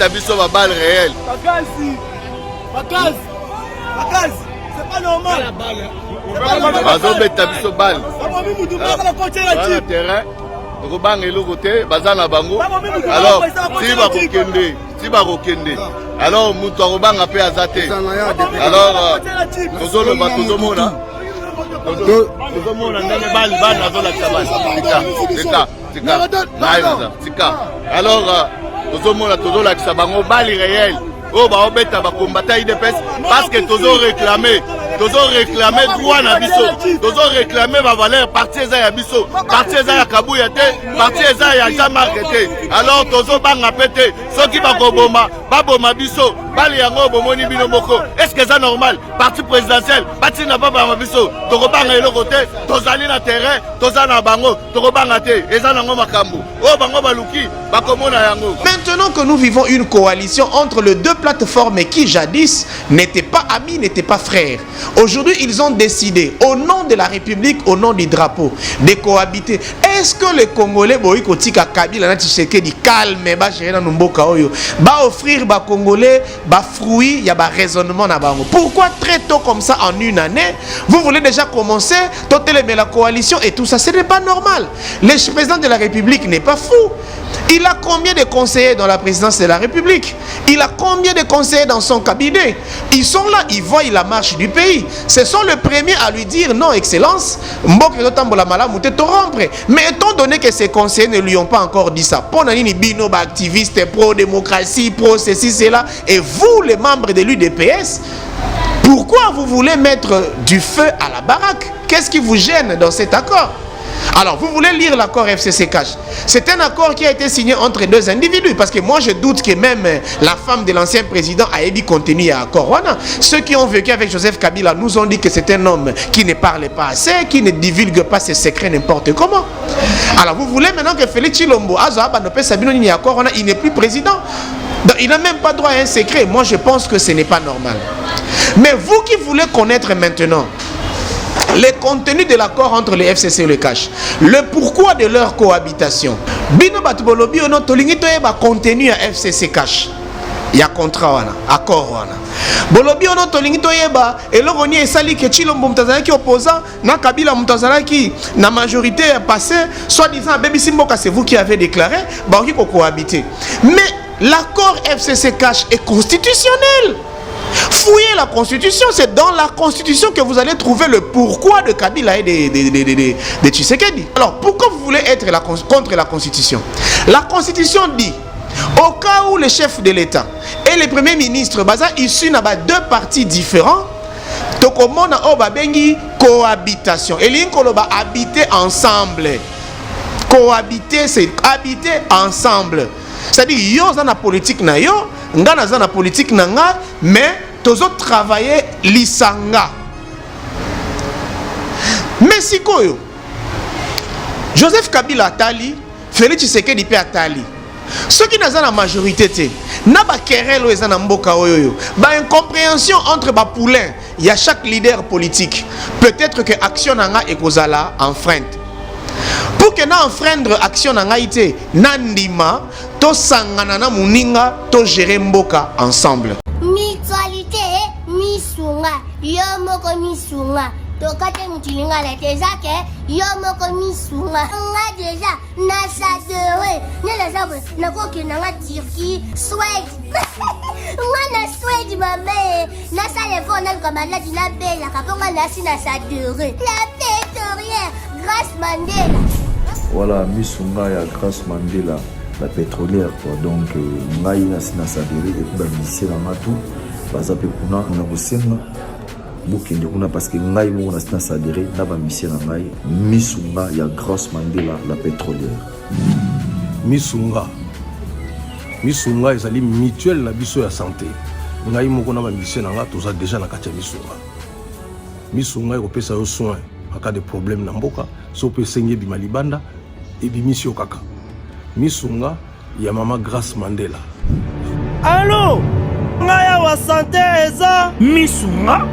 beta biso ba balle réelle. Bakazi, c'est pas normal. Bazo beta biso balle. Voilà terrain. Robang eloko te bazana bango. Alors si ba kokende. Alors mutu robanga pe azate. Alors tozomona alors tozomona tozolakisa bango bali réel oyo baobeta bakombata IDPS parce que tozoréclame droit na biso, tozoréclame bavaleur parti eza ya biso, parti eza ya Kabuya te, parti eza ya Jean-Marc te. Alors tozobanga pe te soki bakoboma baboma biso bali yango bomoni bino moko. Est-ce que c'est normal? Parti présidentiel bati na baba biso tokobanga eloko te, tozali na terrain tozana bango tokobanga te eza nango makambo oyo bango baluki bakomona yango. Maintenant que nous vivons une coalition entre les deux plateformes qui jadis n'étaient pas amis, n'étaient pas frères, aujourd'hui ils ont décidé au nom de la République, au nom du drapeau, de cohabiter. Est-ce que les Congolais boyikotika Kabila na Tshisekedi calme ba gérer na mboka oyo ba offrir ba Congolais ba fruit ya ba raisonnement na bango? Pourquoi très tôt comme ça en une année vous voulez déjà commencer mais la coalition et tout ça? Ce n'est pas normal. Le président de la République n'est pas fou. Il a combien de conseillers dans la présidence de la République? Il a combien de conseillers dans son cabinet? Ils sont là, ils voient la marche du pays. Ce sont les premiers à lui dire non, excellence, mais étant donné que ces conseillers ne lui ont pas encore dit ça, pour nani bino ba activiste pro-démocratie, pro-ceci, cela, et vous, les membres de l'UDPS, pourquoi vous voulez mettre du feu à la baraque? Qu'est-ce qui vous gêne dans cet accord? Alors, vous voulez lire l'accord FCC-CACH. C'est un accord qui a été signé entre deux individus. Parce que moi, je doute que même la femme de l'ancien président a émis contenu à accord. Ceux qui ont vécu avec Joseph Kabila nous ont dit que c'est un homme qui ne parle pas assez, qui ne divulgue pas ses secrets n'importe comment. Alors, vous voulez maintenant que Félix Tshilombo, il n'est plus président. Donc, il n'a même pas droit à un secret. Moi, je pense que ce n'est pas normal. Mais vous qui voulez connaître maintenant les contenus de l'accord entre le FCC et le CACH, le pourquoi de leur cohabitation, bino batubolobi ono tolingi toyeba contenu ya FCC CACH, ya contrat wana, accord wana. Bolobi ono tolingi toyeba eloko ni esali ke Tshilombo mutazalaki opposant na Kabila mutazalaki na majorité passée, soit disant Baby Simboka c'est vous qui avez déclaré baoki ko cohabiter. Mais l'accord FCC CACH est constitutionnel. Fouillez la constitution, c'est dans la constitution que vous allez trouver le pourquoi de Kabila et de Tshisekedi. Alors pourquoi vous voulez être contre la constitution? La constitution dit, au cas où le chef de l'État et le premier ministre baza issus na deux partis différents, tokomona o babengi cohabitation. Et l'inkoloba habiter ensemble. Cohabiter, c'est habiter ensemble. C'est-à-dire yo za na politique na yo, nga na za na politique na nga, mais tozo travailler lisanga. Mais sikoyo Joseph Kabila atali, Félix Tshisekedi pe atali. Ceux qui n'ont la majorité te, na ba querelle eza na mboka oyo, ba incompréhension entre ba poulain, il y a chaque leader politique. Peut-être que action na nga ekozala enfreinte. Pour que na enfreindre action na ngaite nandima to sangana na muninga to gérer mboka ensemble. Mutualité misunga yomoko misunga to kate mutilinga la tezake yomoko misunga nga déjà na sadere ne la sabre na ko ke na Turquie Suède nga na Suède mame na sale fona comme la dina bella kaponga na sina sadere la pétrolière Grâce Mandela. Voilà, Misunga ya Grâce Mandela, la pétrolière quoi. Donc ngai na sina sadere et puis ba misela ngatu baza pe kuna na kosenga bukende kuna parce que ngai mo na sina sadere na ba misela ngai Misunga ya Grâce Mandela, la pétrolière. Misunga ezali mutuelle na biso ya santé. Ngai mo na ba misela nga toza déjà na kati ya Misunga ekopesa yo soin en cas de problème na mboka, so peut saigner bima libanda et bimisi okaka. Misunga ya mama Grâce Mandela. Allô? Ngaya wa santé eza Misunga?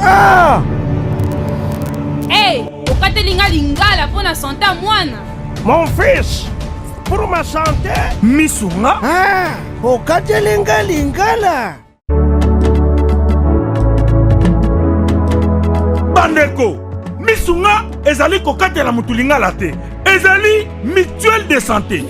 Ah! Hey, okatelinga lingala pour la santé à moine. Mon fils, pour ma santé Misunga? Ah! okatelenga lingala. Bandeko, misunga ezali kokatela mutu lingala te. Ezali mutuelle de santé.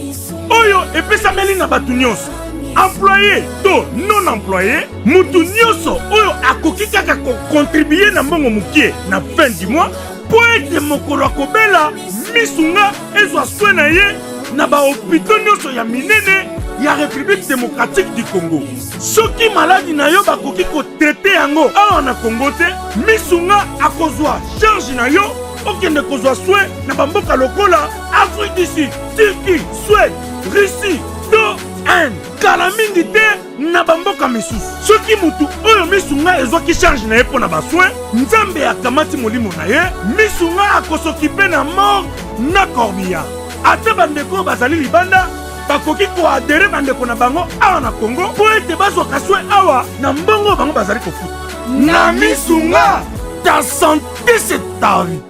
Oyo epesameli na batu nyonso. Employé to non employé, mutu nyonso oyo akoki kaka contribuer na mbongo mukie na fin du mois po ete mokolo akobela misunga ezwa soin na ye na ba hôpitaux nyonso ya minene ya République démocratique du Congo. Soki maladi na yo bakoki ko traiter yango awa na Congo te, misunga akozwa charge na yo okende kozwa soin na bamboka lokola Afrique du Sud, Turquie, Suède, Russie, to Inde. Kala mingi te na bamboka misusu. Soki mutu oyo misunga ezwaki charge na ye pona basoin, nzambe akamati molimo na ye, misunga akosokipe na mort na corbillard. Ate bandeko bazali libanda bakoki koadere bandeko na bango awa na Congo po ete bazwaka soin awa na mbongo bango bazali kofuta. Na misunga, ta santé c'est ta vie.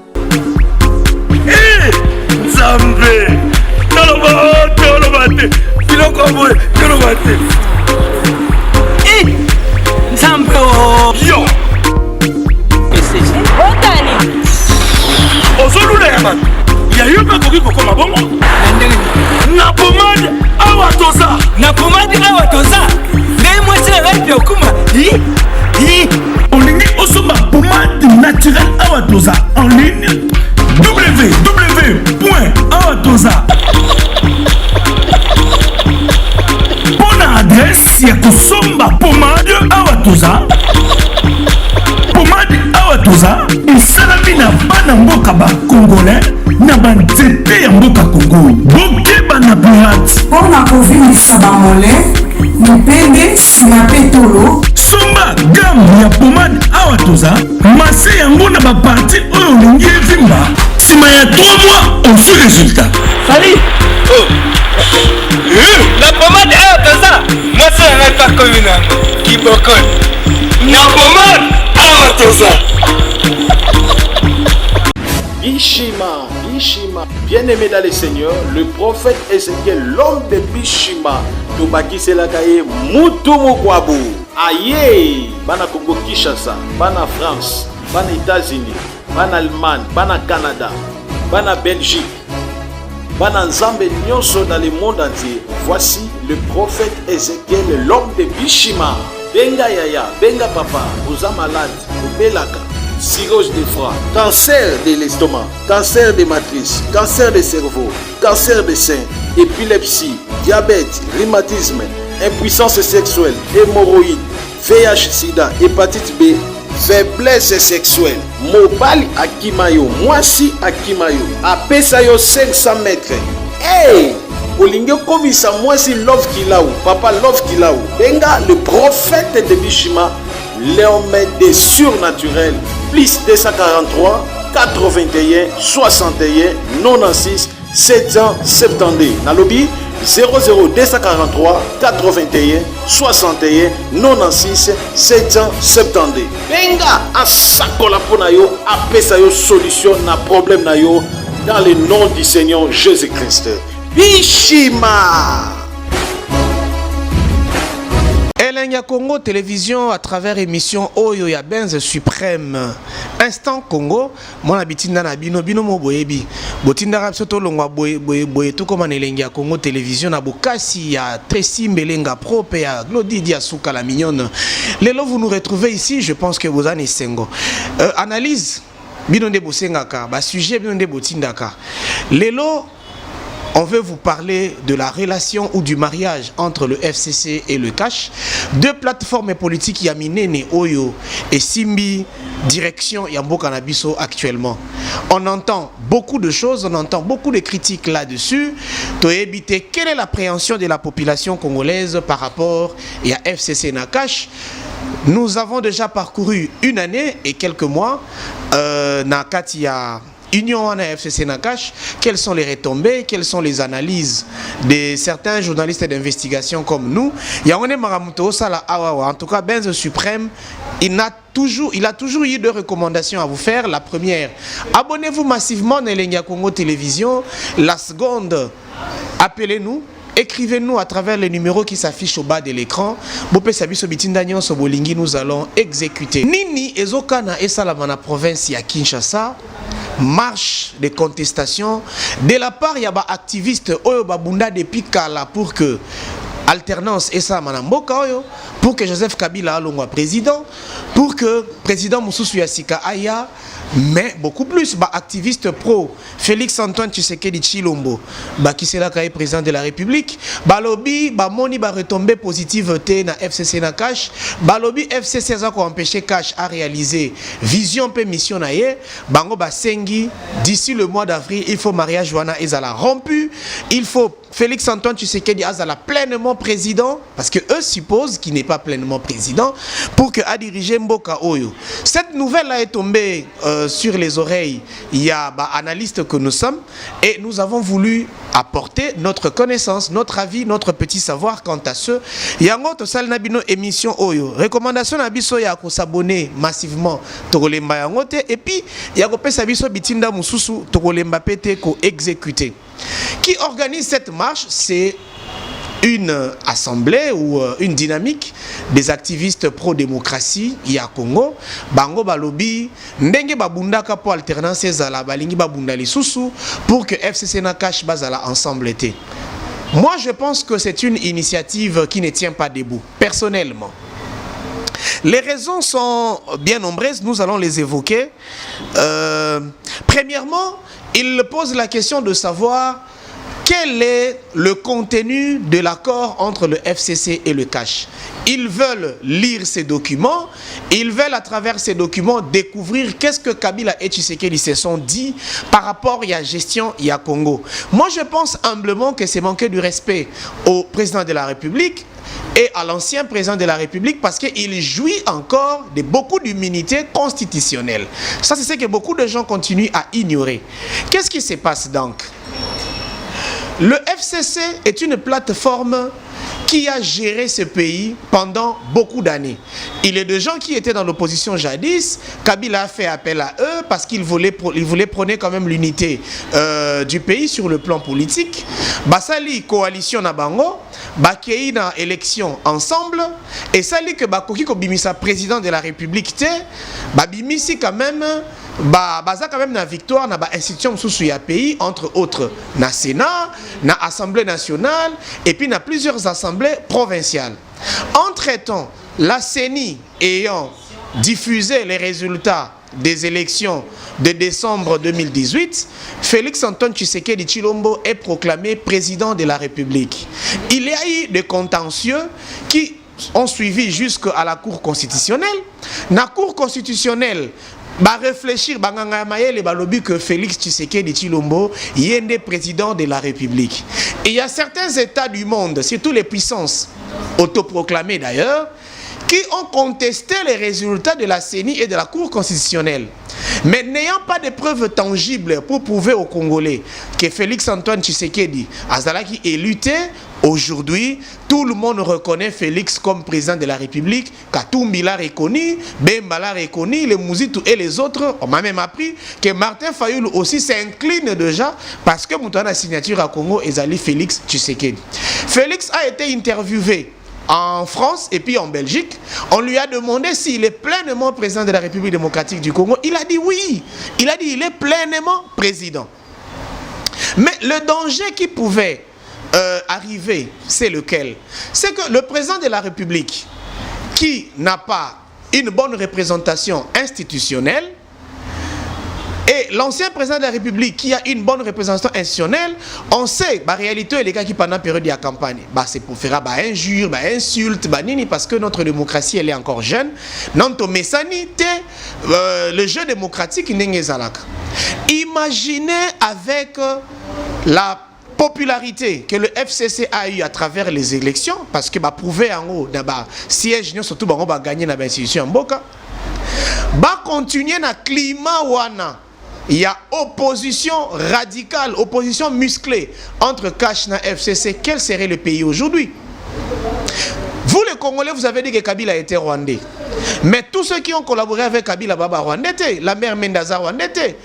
Nzambe toloba te biloko boye toloba te. Nzambe yo Otani ozolula ya bato ya yo mpe koki kokoma bongo na pomade awa toza ngai mwasi na ngai okuma olingi osomba pomade naturelle awa toza en ligne www.awatoza. Pour adresse ya kosomba pomade awatoza. Pomade awatoza esalami na bana mboka ba congolais na banzete ya mboka Congo. Bokeba na pirate mpona kovingisa bamole mipende nsima mpe tolo. Somba gamme ya pomade awatoza mase yango na baparti oyo olingi evimba. Nsima ya 3 mois aussi résultat. Salut. La pommade awatoza moi c'est un pas communal qui bokon. La pommade awatoza. Bishima, bien-aimé dans le Seigneur, le prophète Ézéchiel, l'homme de Bishima, Tobaki Selakaye, Mutumu Kwabu, Aye, Bana Congo Kinshasa, Bana France, Bana États-Unis, Bana Allemagne, Bana Canada, Bana Belgique, Bana Nzambe Nyonso dans le monde entier. Voici le prophète Ézéchiel, l'homme de Bishima. Benga Yaya, Benga Papa, vous êtes malade, vous belaka. Cirrhose de foie, cancer de l'estomac, cancer de matrice, cancer de cerveau, cancer de sein, épilepsie, diabète, rhumatisme, impuissance sexuelle, hémorroïde, VIH/SIDA, hépatite B, faiblesse sexuelle, mobali akimayo, mwasi akimayo, apesayo 500 mètres. Hey! Olingo komisa mwasi love kilaou, papa love kilaou. Benga le prophète de Bishima, l'homme des surnaturels. Plus 243 81 61 96 772. Nalobi 00243 81 61 96 772. Benga asakola pona yo apesa yo solution na problème na yo dans le nom du Seigneur Jésus-Christ. Bishima. Elenga Congo Télévision à travers émission Oyo ya Benz Suprême. Instant Congo, mon habitinda na bino mo boyebi. Botinda rap soto longwa boye tout comme Elenga Congo Télévision na bokasi ya Tracy Mbelenga Pro pe ya Glody Diasuka la mignonne. Lelo vous nous retrouvez ici, je pense que vous en êtes sengo. Analyse bino de bosengaka, ba sujet bino de botindaka. Lelo on veut vous parler de la relation ou du mariage entre le FCC et le Cash. Deux plateformes politiques Yaminene Oyo et Simbi, direction Yambo Kanabiso actuellement. On entend beaucoup de choses, on entend beaucoup de critiques là-dessus. Toébité, quelle est l'appréhension de la population congolaise par rapport à FCC Nakash? Nous avons déjà parcouru une année et quelques mois. Nakatia Union Wana FCC Nakash, quelles sont les retombées, quelles sont les analyses de certains journalistes d'investigation comme nous. Yawone Maramuto Sala Awawa, en tout cas Benz Suprême, il a toujours eu deux recommandations à vous faire. La première, abonnez-vous massivement à Elenga Congo Télévision. La seconde, appelez-nous. écrivez-nous à travers les numéros qui s'affichent au bas de l'écran. Nous allons exécuter. Nini ezokana esalama na province ya Kinshasa. Marche de contestation de la part ya ba activiste oyo babunda depuis kala pour que alternance esa manamboka oyo, pour que Joseph Kabila alongwa président, pour que président Moussousou Yassika aya, mais beaucoup plus ba activiste pro Félix Antoine Tshisekedi Tshilombo ba qui c'est là quand président de la République, ba lobby ba moni ba retombée positive te na FCC na cash, ba lobby FCC za ko empêcher cash à réaliser vision pe mission na ye, bango ba sengi d'ici le mois d'avril, il faut mariage wana ezala rompu, il faut Félix Antoine Tshisekedi azala pleinement président, parce que eux supposent qu'il n'est pas pleinement président, pour que a diriger Mboka Oyo. Cette nouvelle est tombée sur les oreilles, il y a analystes que nous sommes, et nous avons voulu apporter notre connaissance, notre avis, notre petit savoir quant à ce. Yango to sal nabino émission Oyo. Recommandation nabiso ya ko s'abonner massivement tokolemba yango te, et puis ya ko pesa biso bitinda mususu tokolemba pete ko exécuter. Qui organise cette marche? C'est une assemblée ou une dynamique des activistes pro-démocratie ya Congo. Bango balobi ndenge babundaka pour alternance ezala balingi babunda lisusu pour que FCC na cash bazala ensemble été. Moi je pense que c'est une initiative qui ne tient pas debout, personnellement. Les raisons sont bien nombreuses, nous allons les évoquer. Premièrement, il pose la question de savoir quel est le contenu de l'accord entre le FCC et le CACH. Ils veulent lire ces documents, ils veulent à travers ces documents découvrir qu'est-ce que Kabila et Tshisekedi se sont dit par rapport à la gestion à Congo. Moi je pense humblement que c'est manquer du respect au président de la République et à l'ancien président de la République parce qu'il jouit encore de beaucoup d'immunité constitutionnelle. Ça c'est ce que beaucoup de gens continuent à ignorer. Qu'est-ce qui se passe donc? Le FCC est une plateforme qui a géré ce pays pendant beaucoup d'années. Il y a des gens qui étaient dans l'opposition jadis. Kabila a fait appel à eux parce qu'il voulait prôner quand même l'unité du pays sur le plan politique. Basali coalition na bango, bakei na élection ensemble, et sali que bakoki ko bimisa président de la République te, babimisi quand même baza quand même na victoire na ba institution sous ya pays, entre autres na Sénat, na Assemblée nationale et puis na plusieurs assemblées provinciales. Entre-temps, la CENI ayant diffusé les résultats des élections de décembre 2018, Félix Antoine Tshisekedi Tshilombo est proclamé président de la République. Il y a eu des contentieux qui ont suivi jusqu'à la Cour constitutionnelle. La Cour constitutionnelle va réfléchir que Félix Tshisekedi Tshilombo est président de la République. Et il y a certains États du monde, surtout les puissances autoproclamées d'ailleurs, qui ont contesté les résultats de la CENI et de la Cour constitutionnelle. Mais n'ayant pas de preuves tangibles pour prouver aux Congolais que Félix Antoine Tshisekedi Azalaki est lutté, aujourd'hui, tout le monde reconnaît Félix comme président de la République. Katumbi l'a reconnu, Bemba l'a reconnu, les Mouzitou et les autres. On m'a même appris que Martin Fayoulou aussi s'incline déjà parce que Moutana signature à Congo Ezali Félix Tshisekedi. Félix a été interviewé en France et puis en Belgique. On lui a demandé s'il est pleinement président de la République démocratique du Congo. Il a dit oui. Il a dit il est pleinement président. Mais le danger qui pouvait arriver, c'est lequel? C'est que le président de la République, qui n'a pas une bonne représentation institutionnelle, et l'ancien président de la République qui a une bonne représentation institutionnelle, on sait, la réalité, les gars qui pendant la période de la campagne, c'est pour faire injures, insultes, parce que notre démocratie, elle est encore jeune. Non, le jeu démocratique n'est pas. Imaginez avec la popularité que le FCC a eu à travers les élections, parce que prouver en haut, siège, surtout, va gagner dans l'institution en Boka, va continuer dans le climat wana. Il y a opposition radicale, opposition musclée entre CACH et FCC. Quel serait le pays aujourd'hui? Vous les Congolais, vous avez dit que Kabila était rwandais. Mais tous ceux qui ont collaboré avec Kabila Baba Rwandete, la mère Mendaza Rwandete,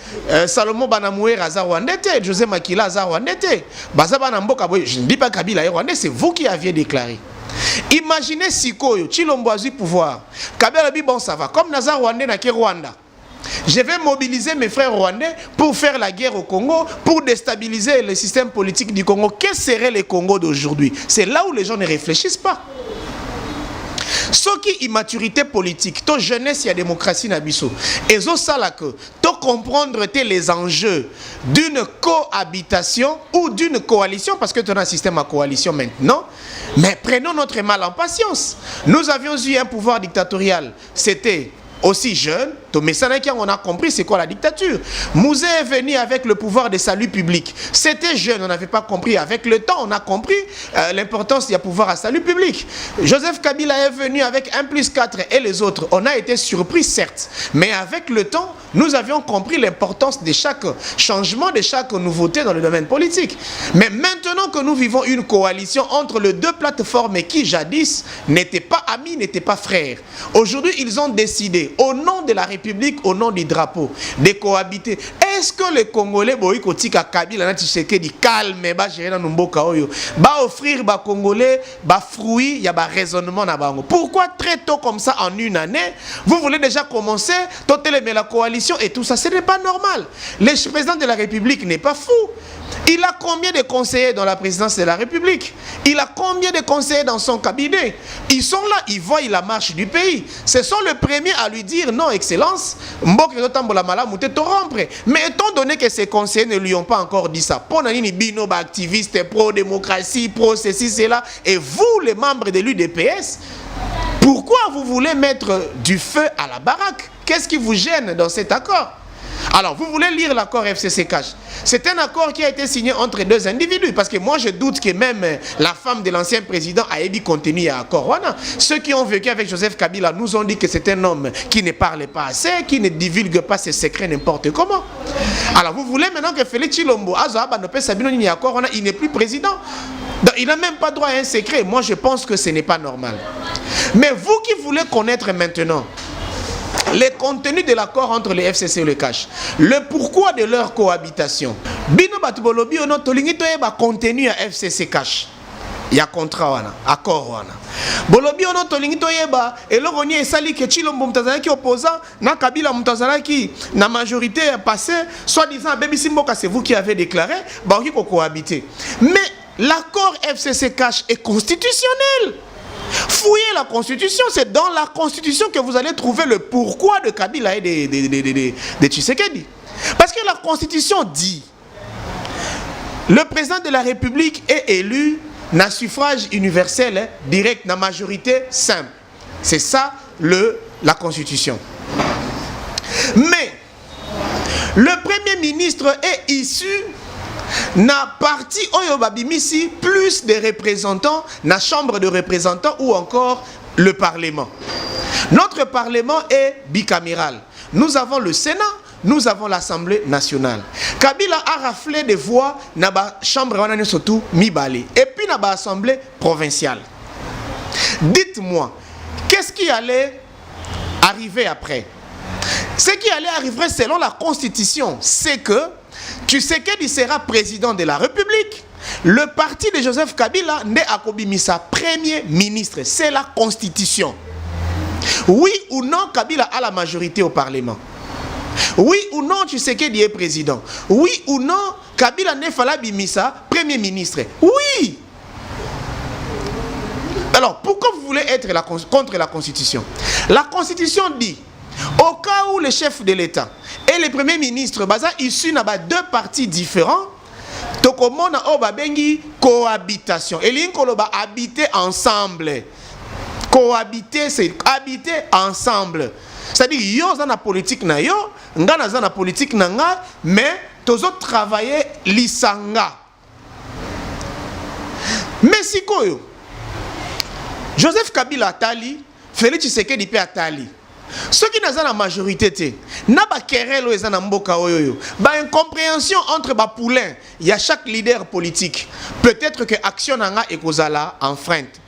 Salomon Banamoué Raza Rwandete, José Makila Raza Rwandete, Bazaba Namboka, je ne dis pas Kabila est Rwandais, c'est vous qui aviez déclaré. Imaginez Sikoyo, Chilombo a eu pouvoir. Kabila dit bon ça va, comme Nazar Rwandais n'a que Rwanda. Je vais mobiliser mes frères rwandais pour faire la guerre au Congo, pour déstabiliser le système politique du Congo. Quel serait le Congo d'aujourd'hui? C'est là où les gens ne réfléchissent pas. Ce qui immaturité politique, to jeunesse, il y a démocratie nabiso. Et ça là que, to comprendre les enjeux d'une cohabitation ou d'une coalition, parce que tu as un système à coalition maintenant. Mais prenons notre mal en patience. Nous avions eu un pouvoir dictatorial. C'était aussi jeune, mais on a compris c'est quoi la dictature. Mouzé est venu avec le pouvoir de salut public. C'était jeune, on n'avait pas compris. Avec le temps, on a compris l'importance du pouvoir à salut public. Joseph Kabila est venu avec 1+4 et les autres. On a été surpris, certes. Mais avec le temps, nous avions compris l'importance de chaque changement, de chaque nouveauté dans le domaine politique. Mais maintenant que nous vivons une coalition entre les deux plateformes qui jadis n'étaient pas amis, n'étaient pas frères. Aujourd'hui, ils ont décidé au nom de la République, au nom du drapeau, de cohabiter. Est-ce que les Congolais, Kabila, calme, offrir aux Congolais fruits, il y a un raisonnement. Pourquoi très tôt comme ça, en une année, vous voulez déjà commencer, la coalition et tout ça? Ce n'est pas normal. Le président de la République n'est pas fou. Il a combien de conseillers dans la présidence de la République? Il a combien de conseillers dans son cabinet? Ils sont là, ils voient la marche du pays. Ce sont les premiers à lui dire non, Excellence. Mais étant donné que ces conseillers ne lui ont pas encore dit ça, pour nani bino ba activiste pro-démocratie, pro-ceci, cela, et vous, les membres de l'UDPS, pourquoi vous voulez mettre du feu à la baraque? Qu'est-ce qui vous gêne dans cet accord? Alors, vous voulez lire l'accord FCC-CACH. C'est un accord qui a été signé entre deux individus. Parce que moi, je doute que même la femme de l'ancien président a émis contenu à accord. Ceux qui ont vécu avec Joseph Kabila nous ont dit que c'est un homme qui ne parle pas assez, qui ne divulgue pas ses secrets n'importe comment. Alors, vous voulez maintenant que Félix Tshilombo, il n'est plus président. Donc, il n'a même pas droit à un secret. Moi, je pense que ce n'est pas normal. Mais vous qui voulez connaître maintenant les contenus de l'accord entre les FCC et le CACH, le pourquoi de leur cohabitation. Bino batubolobi ono tolingi toyeba contenu à FCC CACH. Il y a contrat wana, accord wana. Bolobi ono tolingi toyeba elogoni esali ke Tshilombo mtazalaki opposant na Kabila mtazalaki na majorité passée, soi-disant Baby Simboka, c'est vous qui avez déclaré ba oki ko cohabiter. Mais l'accord FCC CACH est constitutionnel. Fouillez la Constitution, c'est dans la Constitution que vous allez trouver le pourquoi de Kabila et de Tshisekedi. Parce que la Constitution dit le président de la République est élu na suffrage universel direct, na majorité simple. C'est ça la Constitution. Mais le Premier ministre est issu na parti oyo babimisi plus de représentants na chambre de représentants ou encore le parlement. Notre parlement est bicaméral. Nous avons le Sénat, nous avons l'Assemblée nationale. Kabila a raflé des voix na ba chambre wana surtout mibale et puis na ba assemblée provinciale. Dites-moi, qu'est-ce qui allait arriver après? Ce qui allait arriver selon la Constitution, c'est que Tshisekedi sera président de la République. Le parti de Joseph Kabila n'est akobimisa premier ministre. C'est la Constitution. Oui ou non, Kabila a la majorité au Parlement. Oui ou non, Tshisekedi est président. Oui ou non, Kabila n'est pas bimisa premier ministre. Oui. Alors, pourquoi vous voulez être contre la Constitution? La Constitution dit, au cas où le chef de l'État et le premier ministre baza issus na ba deux partis différents, tokomona o babengi cohabitation. Et l'inkoloba habiter ensemble. Cohabiter, c'est habiter ensemble. C'est-à-dire yo za na politique na yo, nga na za na politique na nga, mais tozo travailler lisanga. Mais sikoyo Joseph Kabila atali, Félix Tshisekedi pe atali. Ceux qui n'ont pas la majorité, n'a pas querelle ou na mboka oyoyo. Ba incompréhension entre ba poulain, il y a chaque leader politique. Peut-être que action nanga ekozala enfreinte.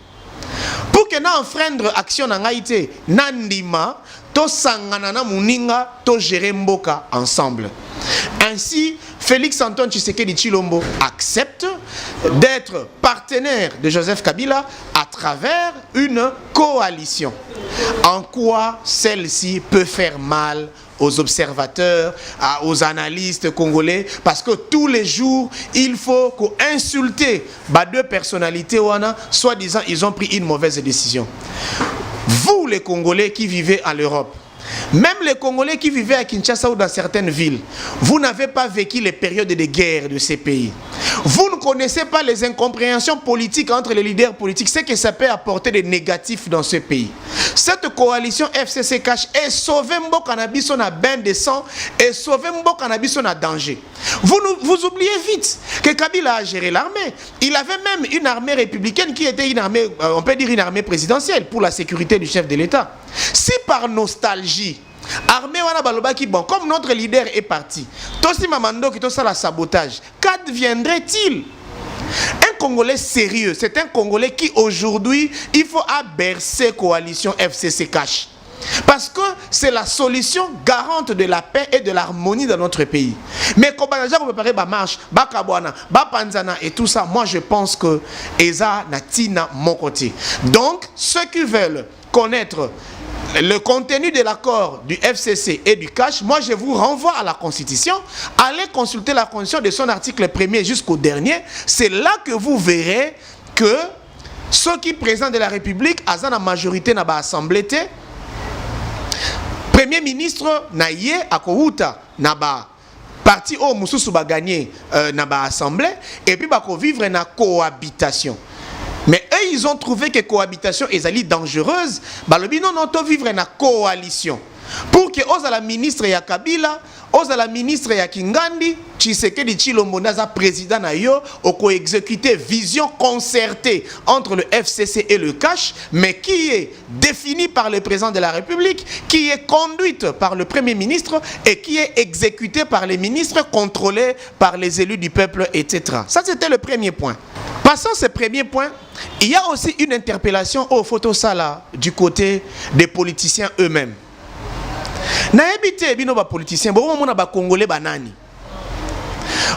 Pour que na enfreindre action na ngaite, nandima, to sangana na muninga, to gérer mboka ensemble. Ainsi, Félix Antoine Tshisekedi Tshilombo accepte d'être partenaire de Joseph Kabila à travers une coalition. En quoi celle-ci peut faire mal aux observateurs, aux analystes congolais, parce que tous les jours, il faut qu'insulter deux personnalités, soi-disant, ils ont pris une mauvaise décision. Vous, les Congolais qui vivez en Europe, même les Congolais qui vivaient à Kinshasa ou dans certaines villes, vous n'avez pas vécu les périodes de guerre de ces pays. Vous ne connaissez pas les incompréhensions politiques entre les leaders politiques, ce que ça peut apporter de négatifs dans ce pays. Cette coalition FCC Cash est sauvé Mboka na biso na bain de sang et sauvé Mboka na biso na danger. Vous oubliez vite que Kabila a géré l'armée. Il avait même une armée républicaine qui était une armée, on peut dire une armée présidentielle pour la sécurité du chef de l'État. Si par nostalgie, armée wana balobaki bon, comme notre leader est parti, Tosi Mamando qui tosa la sabotage, qu'adviendrait-il? Un Congolais sérieux, c'est un Congolais qui aujourd'hui, il faut abercer coalition FCC Cash. Parce que c'est la solution garante de la paix et de l'harmonie dans notre pays. Mais quand on a préparé ma marche, Bakabwana, Bapanzana et tout ça, moi je pense que Eza Natina mon côté. Donc, ceux qui veulent connaître le contenu de l'accord du FCC et du Cash, moi je vous renvoie à la Constitution. Allez consulter la Constitution de son article 1er jusqu'au dernier. C'est là que vous verrez que ceux qui présentent de la République, à la majorité n'a pas assemblée. Premier ministre Naye Akouta Naba parti au Moussousou ba gagné Naba assemblée et puis ba ko vivre na cohabitation. Mais eux ils ont trouvé que cohabitation est dangereuse. Ba lobi non to vivre na coalition. Pour que oza la ministre ya Kabila, oza la ministre ya Kingandi, Tshisekedi Tshilombo naza président na yo, oko exécuter vision concertée entre le FCC et le Cash, mais qui est définie par le président de la République, qui est conduite par le Premier ministre et qui est exécutée par les ministres, contrôlée par les élus du peuple, etc. Ça c'était le premier point. Passons ce premier point, il y a aussi une interpellation au photosala du côté des politiciens eux-mêmes.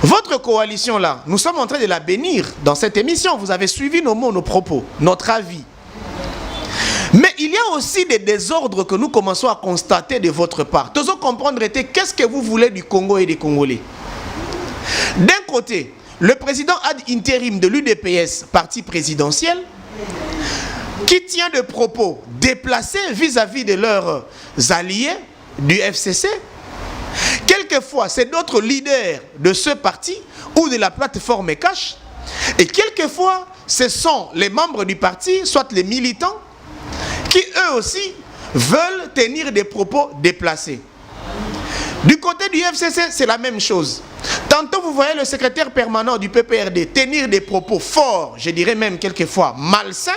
Votre coalition là, nous sommes en train de la bénir dans cette émission. Vous avez suivi nos mots, nos propos, notre avis. Mais il y a aussi des désordres que nous commençons à constater de votre part. Tous comprendre qu'est-ce que vous voulez du Congo et des Congolais. D'un côté, le président ad intérim de l'UDPS, parti présidentiel, qui tient des propos déplacés vis-à-vis de leurs alliés du FCC. Quelquefois, c'est d'autres leaders de ce parti ou de la plateforme Cash. Et quelquefois, ce sont les membres du parti, soit les militants, qui eux aussi veulent tenir des propos déplacés. Du côté du FCC, c'est la même chose. Tantôt, vous voyez le secrétaire permanent du PPRD tenir des propos forts, je dirais même quelquefois malsains.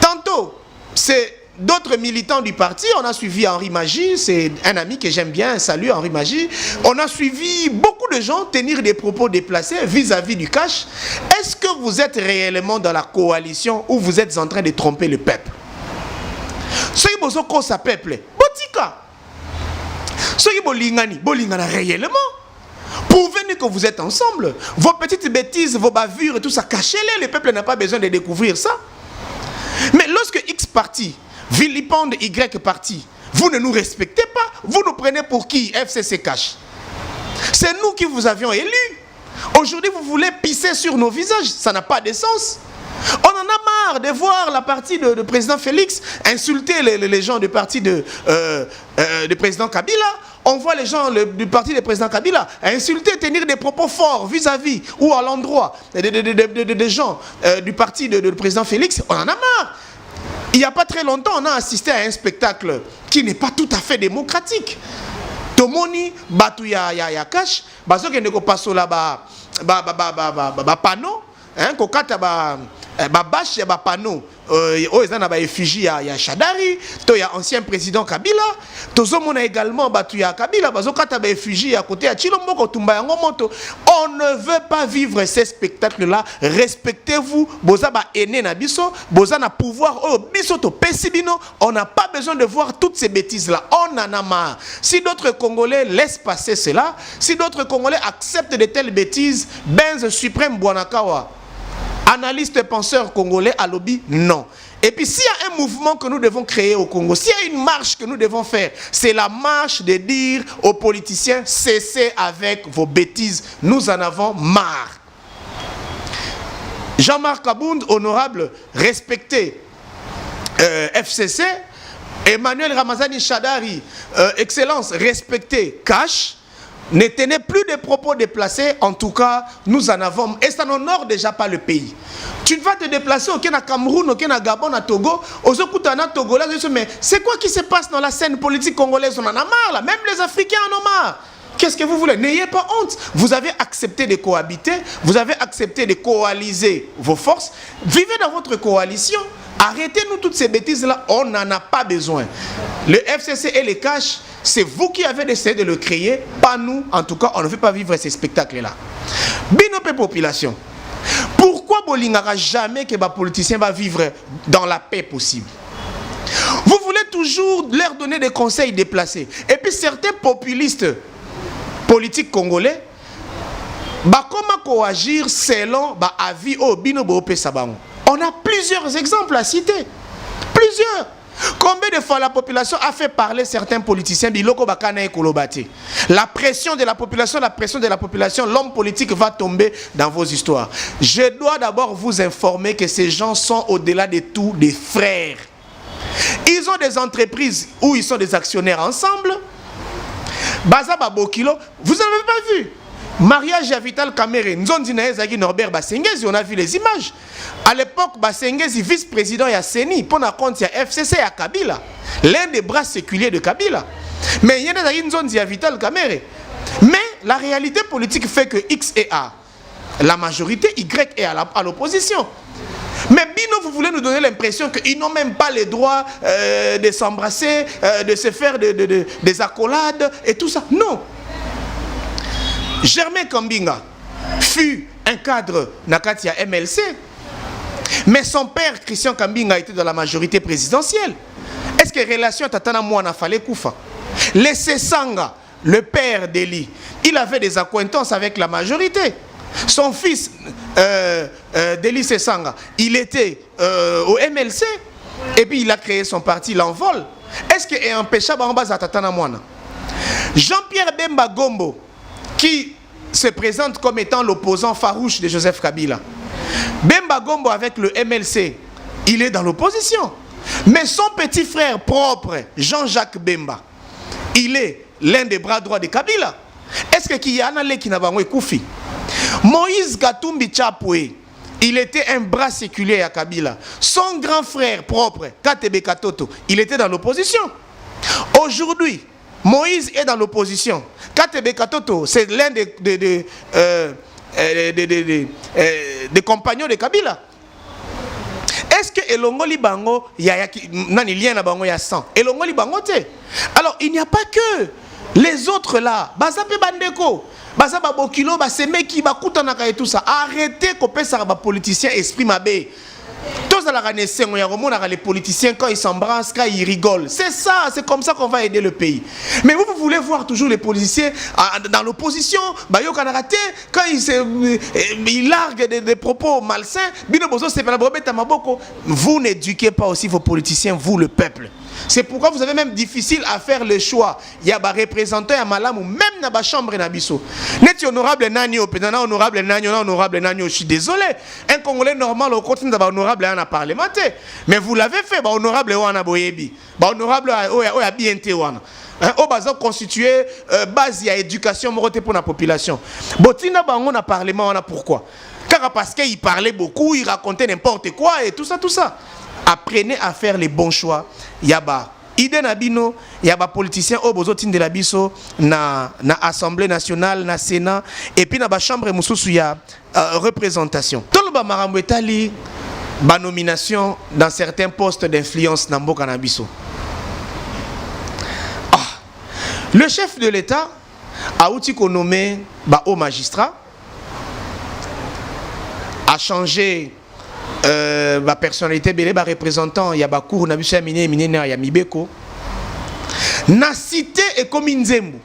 Tantôt, c'est d'autres militants du parti. On a suivi Henri Magie, c'est un ami que j'aime bien, salut Henri Magie. On a suivi beaucoup de gens tenir des propos déplacés vis-à-vis du Cash. Est-ce que vous êtes réellement dans la coalition ou vous êtes en train de tromper le peuple? Ce qui est cause à peuple, botika. Ce qui est bolingana réellement. Prouvez-nous que vous êtes ensemble. Vos petites bêtises, vos bavures et tout ça, cachez-les. Le peuple n'a pas besoin de découvrir ça. Mais lorsque X parti vilipende Y parti, vous ne nous respectez pas, vous nous prenez pour qui? FCC Cash. C'est nous qui vous avions élus. Aujourd'hui, vous voulez pisser sur nos visages. Ça n'a pas de sens. On en a marre de voir la partie de président Félix insulter les gens du parti de président Kabila. On voit les gens du parti du président Kabila insulter, tenir des propos forts vis-à-vis ou à l'endroit des gens du parti de président Félix. On en a marre. Il n'y a pas très longtemps, on a assisté à un spectacle qui n'est pas tout à fait démocratique. Tomoni, Batouya Cash, Bazoke Neko Paso là, panneau, kokata bâche ya panneau ils ont na effigie ya Shadari, to ya ancien président Kabila, tozomona également batu ya Kabila bazokata ba effigie à côté ya Chilombo Kotumba yango moto. On ne veut pas vivre ces spectacles là. Respectez-vous, boza ba aîné na biso, boza na pouvoir biso to pesibino, on n'a pas besoin de voir toutes ces bêtises là. On en a marre. Si d'autres Congolais laissent passer cela, si d'autres Congolais acceptent de telles bêtises, Benz Suprême Bouanakawa, analyste penseur congolais à lobby, non. Et puis s'il y a un mouvement que nous devons créer au Congo, s'il y a une marche que nous devons faire, c'est la marche de dire aux politiciens, cessez avec vos bêtises, nous en avons marre. Jean-Marc Abound, honorable, respecté FCC, Emmanuel Ramazani Shadari, excellence, respecté Cash, ne tenez plus de propos déplacés, en tout cas, nous en avons, et ça n'honore déjà pas le pays. Tu vas te déplacer au Cameroun, au Gabon, à Togo, aux Okutana, Togo, là, mais c'est quoi qui se passe dans la scène politique congolaise? On en a marre, là, même les Africains en ont marre. Qu'est-ce que vous voulez? N'ayez pas honte. Vous avez accepté de cohabiter, vous avez accepté de coaliser vos forces, vivez dans votre coalition. Arrêtez-nous toutes ces bêtises-là, on n'en a pas besoin. Le FCC et les cash, c'est vous qui avez décidé de le créer, pas nous. En tout cas, on ne veut pas vivre ces spectacles-là. Binope population, pourquoi Bolingara jamais que les politiciens va vivre dans la paix possible? Vous voulez toujours leur donner des conseils déplacés. Et puis certains populistes politiques congolais, comment coagir selon avis au Binobo Pesabango? On a plusieurs exemples à citer. Plusieurs. Combien de fois la population a fait parler certains politiciens biloko bakana et kolobate? La pression de la population, l'homme politique va tomber dans vos histoires. Je dois d'abord vous informer que ces gens sont au-delà de tout des frères. Ils ont des entreprises où ils sont des actionnaires ensemble. Baza Babokilo, vous n'avez pas vu? Mariage à Vital Kamere, Nzondinaezagi Norbert Basengezi, on a vu les images. À l'époque, Basengezi, vice-président à Seni, pour la compte, il y a FCC à Kabila, l'un des bras séculiers de Kabila. Mais il y a Nzondi à Vital Kamere. Mais la réalité politique fait que X est à la majorité, Y est à l'opposition. Mais Bino, vous voulez nous donner l'impression qu'ils n'ont même pas le droit de s'embrasser, de se faire des accolades et tout ça. Non. Germain Kambinga fut un cadre Nakatia MLC, mais son père Christian Kambinga était dans la majorité présidentielle. Est-ce que relation Tatana Mouana fallait Koufa? Le Sesanga, le père d'Eli, il avait des accointances avec la majorité. Son fils d'Eli Sesanga, il était au MLC et puis il a créé son parti, l'Envol. Est-ce qu'il est empêché à Tatana Mouana? Jean-Pierre Bemba Gombo, qui se présente comme étant l'opposant farouche de Joseph Kabila. Bemba Gombo avec le MLC, il est dans l'opposition. Mais son petit frère propre, Jean-Jacques Bemba, il est l'un des bras droits de Kabila. Est-ce que Kiyana Lekinabangwe Koufi? Moïse Katumbi Chapwe, il était un bras séculier à Kabila. Son grand frère propre, Katebe Katoto, il était dans l'opposition. Aujourd'hui, Moïse est dans l'opposition. Katebe Katoto, c'est l'un des compagnons de Kabila. Est-ce que Elongoli Bango, il y a lien à Bango, il y a 100? Elongoli Bango, alors, il n'y a pas que les autres là. Bazape Bandeko, Bazaba Bokilo, Basemeki, Bakutanaka et tout ça. Arrêtez qu'on ça les politiciens esprit mabé. Tous à la renaissance, les politiciens, quand ils s'embrassent, quand ils rigolent. C'est ça, c'est comme ça qu'on va aider le pays. Mais vous voulez voir toujours les politiciens dans l'opposition, quand ils larguent des propos malsains, vous n'éduquez pas aussi vos politiciens, vous le peuple. C'est pourquoi vous avez même difficile à faire le choix. Il y a des représentants à Malam ou même dans la chambre Nabiso. N'est-ce honorable Nani au pédana, honorable Nani, honorable Nani, je suis désolé. Un Congolais normal au continent d'avoir honorable à parlementaire. Mais vous l'avez fait, honorable Wana Boyebi, honorable Oya BNT Wana. Au bas constitué base à éducation moroté pour la population. Botina bango na parlement on a pourquoi? Car parce qu'il parlait beaucoup, il racontait n'importe quoi et tout ça, tout ça. Apprenez à faire les bons choix. Yaba idée nabino, yaba politicien au bozotin de la biso na Assemblée nationale, na Sénat et puis na ba chambre mususu ya représentation. Toloba marambo etali ba nomination dans certains postes d'influence dans mboka na biso. Le chef de l'État a outil qu'on nommé ba haut magistrat, a changé ba personnalité belé ba représentant ya ba cour na biso ya mine ya mibeko na cité et comme Nzembo.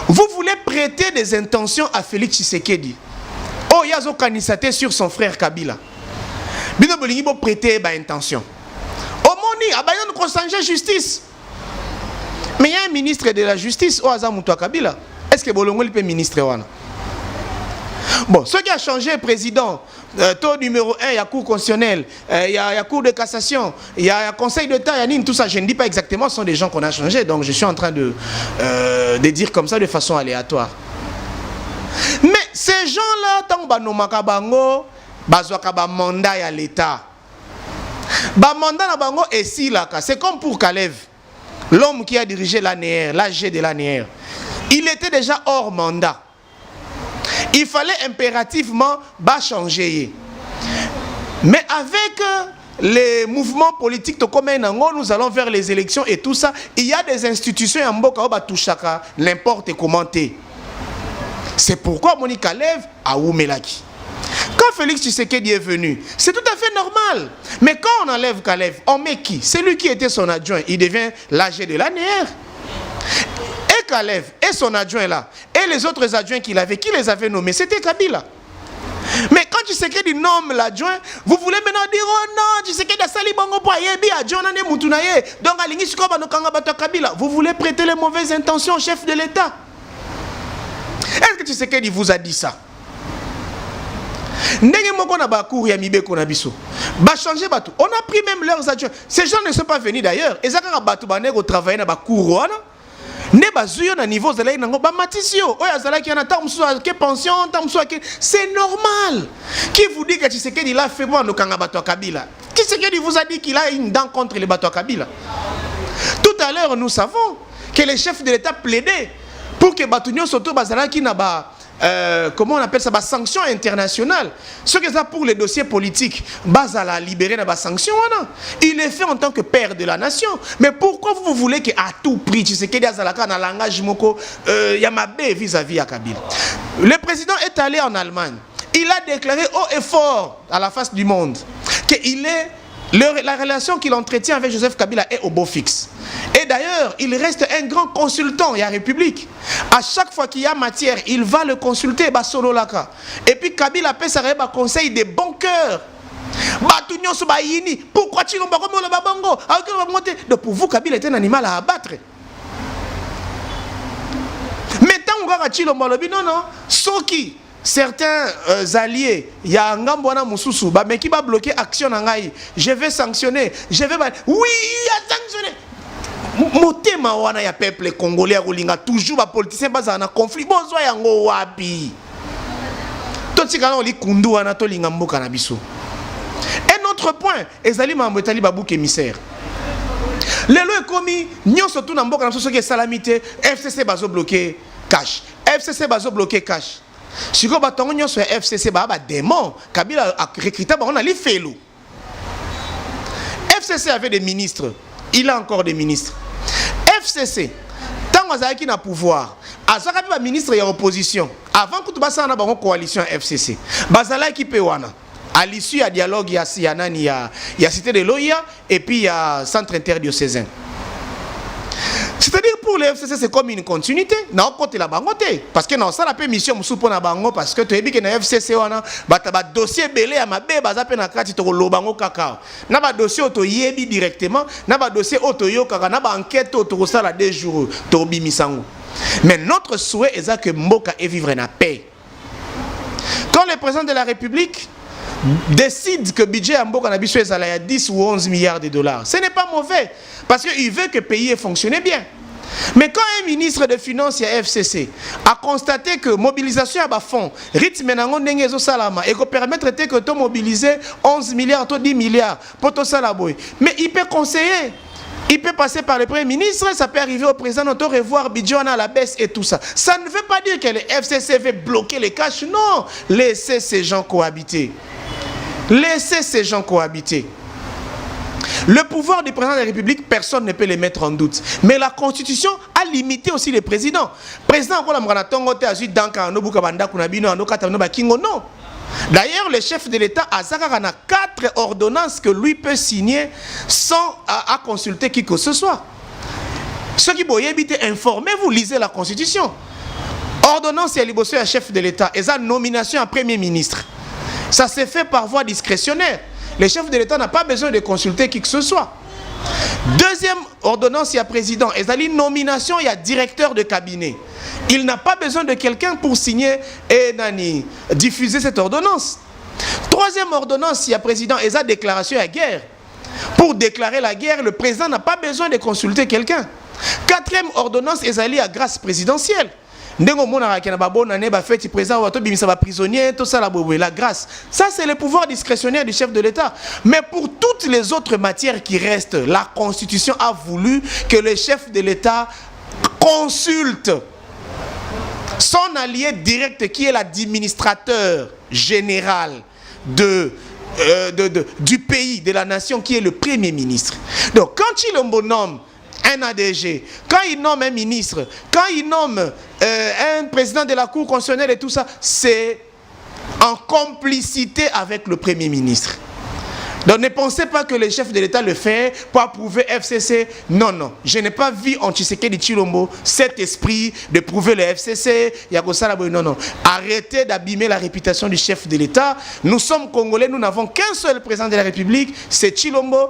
Vous voulez prêter des intentions à Félix Tshisekedi. Oh, il y a un candidaté sur son frère Kabila. Bino bolingi bo prêter ba intention. Au moni abayon ko changer justice. Mais il y a un ministre de la justice au Azamoutoua Kabila. Est-ce que Bolongo peut ministre wana? Bon, ce qui a changé président, taux numéro 1, il y a cour constitutionnelle, il y a cour de cassation, il y a conseil d'État, il y a tout ça, je ne dis pas exactement, ce sont des gens qu'on a changés, donc je suis en train de dire comme ça de façon aléatoire. Mais ces gens-là, tant que nomaka bango, bazwaka ba mandat à l'État. Ba mandat na bango est si là, c'est comme pour Kalev, l'homme qui a dirigé l'ANR, l'AG de l'ANR. Il était déjà hors mandat. Il fallait impérativement changer. Mais avec les mouvements politiques nous allons vers les élections et tout ça, il y a des institutions en Mboka Touchaka, n'importe comment. C'est pourquoi Monica Lev a Oumelaki. Quand Félix Tshisekedi est venu, c'est tout à fait normal. Mais quand on enlève Kalev, on met qui? C'est lui qui était son adjoint. Il devient l'AG de l'ANR. Et Kalev et son adjoint là, et les autres adjoints qu'il avait, qui les avait nommés, c'était Kabila. Mais quand Tshisekedi nomme l'adjoint, vous voulez maintenant dire oh non, Tshisekedi a sali bongo po yebi adjoint nane mutunaye. Donc alingi sikoba no kanga bato Kabila. Vous voulez prêter les mauvaises intentions au chef de l'État. Est-ce que Tshisekedi vous a dit ça? Ndenge moko na ba cour ya mibeko na biso. Ba changer bato. On a pris même leurs adjoints. Ces gens ne sont pas venus d'ailleurs. Ezaka bato banego travailler na ba cour wana. Ne bazuyo na niveau zalaki nango ba matisio. Oya zalaki na ta musu ke pension, ta musu ke c'est normal. Qui vous dit que Tshisekedi l'a fait bon no kanga bato Kabila? Tshisekedi vous a dit qu'il a une dent contre les bato Kabila. Tout à l'heure nous savons que les chefs de l'État plaidaient pour que Batunyo Soto bazalaki na ba comment on appelle ça, sanction internationale. Ce que ça pour les dossiers politiques, Bazala libérer la sanction, il est fait en tant que père de la nation. Mais pourquoi vous voulez qu'à tout prix, tu sais qu'il y a un langage moko, Yamabe vis-à-vis à Kabila. Le président est allé en Allemagne. Il a déclaré haut et fort à la face du monde qu'il est la relation qu'il entretient avec Joseph Kabila est au beau fixe. Et d'ailleurs, il reste un grand consultant, il y a République. À chaque fois qu'il y a matière, il va le consulter, solo laka. Et puis Kabila peut s'arrêter à conseil des bons cœurs. Pourquoi tu n'as pas bango? Donc pour vous, Kabila est un animal à abattre. Mais tant que non, non, Soki. Certains alliés, il y a un gambouana Moussoussou, mais qui va bloquer action en Aïe. Je vais sanctionner. Je vais. Oui, il a sanctionné. Motema wana ya peuple congolais rolinga toujours ba politicien baza na conflit. Bonzo yango wapi. Toti kana oli kundu wana to linga mboka na biso. Un autre point, ezali mambetali babouk émissaire. Lelo ekomi nyonso tout na mboka na biso soki salamité, FCC bazo bloquer cash. FCC bazo bloquer cash. Si vous avez sur FCC, vous avez des démons. Kabila a recruté, on a les félous. FCC avait des ministres. Il a encore des ministres. FCC, tant que vous avez un pouvoir, vous avez un ministre et opposition. Avant que vous ayez une coalition FCC, vous avez équipé. À l'issue, il y a dialogue, il y a Cité de l'OIA et puis il y a Centre interdiocésain. C'est-à-dire pour les FCC, c'est comme une continuité. Non, côté la bangote. Parce que non, ça la mission pour la bango parce que tu as dit que dans FCC, on a dossier belé à ma bé, bazape na krati to lo bango kakao. Na ba dossier auto yebi directement, na ba dossier auto yo kaka, na ba enquête auto ça la 2 jours to bimisango. Mais notre souhait est que Mboka et vivre en paix. Quand le président de la République décide que le budget à Mboka Nabiso est à 10 ou 11 milliards de dollars, ce n'est pas mauvais parce qu'il veut que le pays fonctionne bien. Mais quand un ministre de Finances à FCC a constaté que mobilisation à fond, rythme et que permettre que tu mobiliser 11 milliards, 10 milliards pour tout ça, mais il peut conseiller. Il peut passer par le Premier ministre, ça peut arriver au président, on peut revoir budget à la baisse et tout ça. Ça ne veut pas dire que le FCC veut bloquer les cash, non. Laissez ces gens cohabiter. Laissez ces gens cohabiter. Le pouvoir du président de la République, personne ne peut les mettre en doute. Mais la Constitution a limité aussi les présidents. Président, non. D'ailleurs, le chef de l'État a 4 ordonnances que lui peut signer sans à consulter qui que ce soit. Ceux qui veulent éviter, informez-vous, lisez la Constitution. Ordonnance et libosso à chef de l'État et sa nomination à Premier ministre. Ça s'est fait par voie discrétionnaire. Le chef de l'État n'a pas besoin de consulter qui que ce soit. Deuxième ordonnance, il y a président. Et ça, nomination, il y a directeur de cabinet. Il n'a pas besoin de quelqu'un pour signer et diffuser cette ordonnance. Troisième ordonnance, il y a président. Et ça, déclaration à guerre. Pour déclarer la guerre, le président n'a pas besoin de consulter quelqu'un. Quatrième ordonnance, et ça, à grâce présidentielle. La grâce, ça c'est le pouvoir discrétionnaire du chef de l'État. Mais pour toutes les autres matières qui restent, la Constitution a voulu que le chef de l'État consulte son allié direct qui est l'administrateur général du pays, de la nation, qui est le Premier ministre. Donc quand il nomme un ADG, quand il nomme un ministre, quand il nomme un président de la Cour constitutionnelle et tout ça, c'est en complicité avec le Premier ministre. Donc ne pensez pas que le chef de l'État le fait pour approuver FCC. Non, non. Je n'ai pas vu en Tshisekedi Tshilombo cet esprit de prouver le FCC. Non, non. Arrêtez d'abîmer la réputation du chef de l'État. Nous sommes Congolais, nous n'avons qu'un seul président de la République, c'est Tshilombo.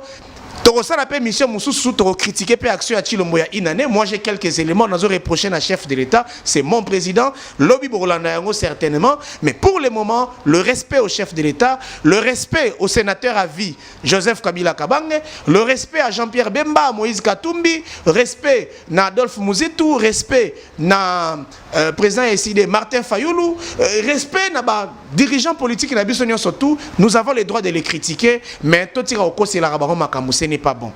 Moi j'ai quelques éléments dans le prochain chef de l'État, c'est mon président, Lobby Borlandayango certainement, mais pour le moment, le respect au chef de l'État, le respect au sénateur à vie, Joseph Kabila Kabange, le respect à Jean-Pierre Bemba, Moïse Katumbi, respect à Adolphe Mouzitou, respect à président SID Martin Fayoulou, respect à dirigeants politiques et surtout, nous avons le droit de les critiquer, mais tout ce n'est pas bon.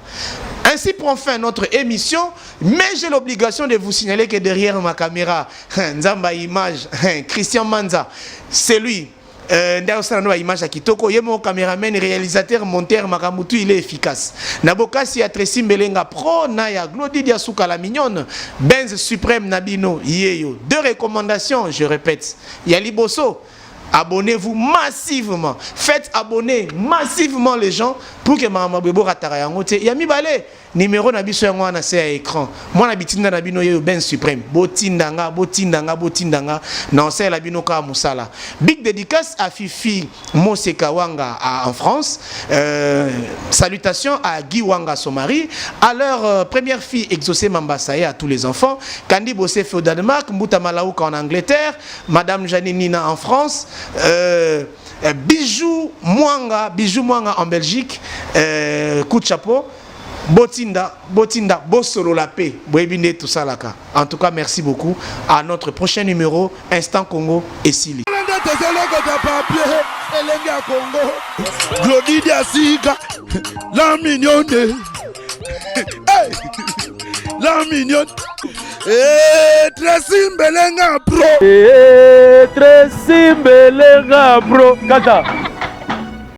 Ainsi prend fin notre émission, mais j'ai l'obligation de vous signaler que derrière ma caméra, Nzamba Image, Christian Manza, c'est lui. Image à Kitoko, mon caméraman, réalisateur, monteur, Makamutu, il est efficace. Nabokasi a Tracy Mbelenga Pro, Naya, Glody Diasuka la mignonne, Benz Suprême Nabino, Yeyo. 2 recommandations, je répète. Yaliboso. Abonnez-vous massivement. Faites abonner massivement les gens pour que Mama Bebo Ratarayangote. Yami Balé, numéro Nabiso Yango na à écran. Moi Nabitinda Nabino Yo Ben Suprême. Botindanga. Non, c'est Labino Ka Moussala. Big dédicace à Fifi Moseka Wanga en France. Salutations à Guy Wanga, son mari. À leur première fille Exaucé Mambasaye, à tous les enfants. Kandi Bossef au Danemark. Mbouta Malaouka en Angleterre. Madame Janine Nina en France. Bijou Mwanga en Belgique, coup de chapeau, Botinda, Bossolo la paix, Boébine tout ça là. En tout cas, merci beaucoup. À notre prochain numéro, Instant Congo et Sili. Glody Diasuka, la mignonne, la mignonne. Tracy Mbelenga Pro. Tracy Mbelenga Pro. Kata.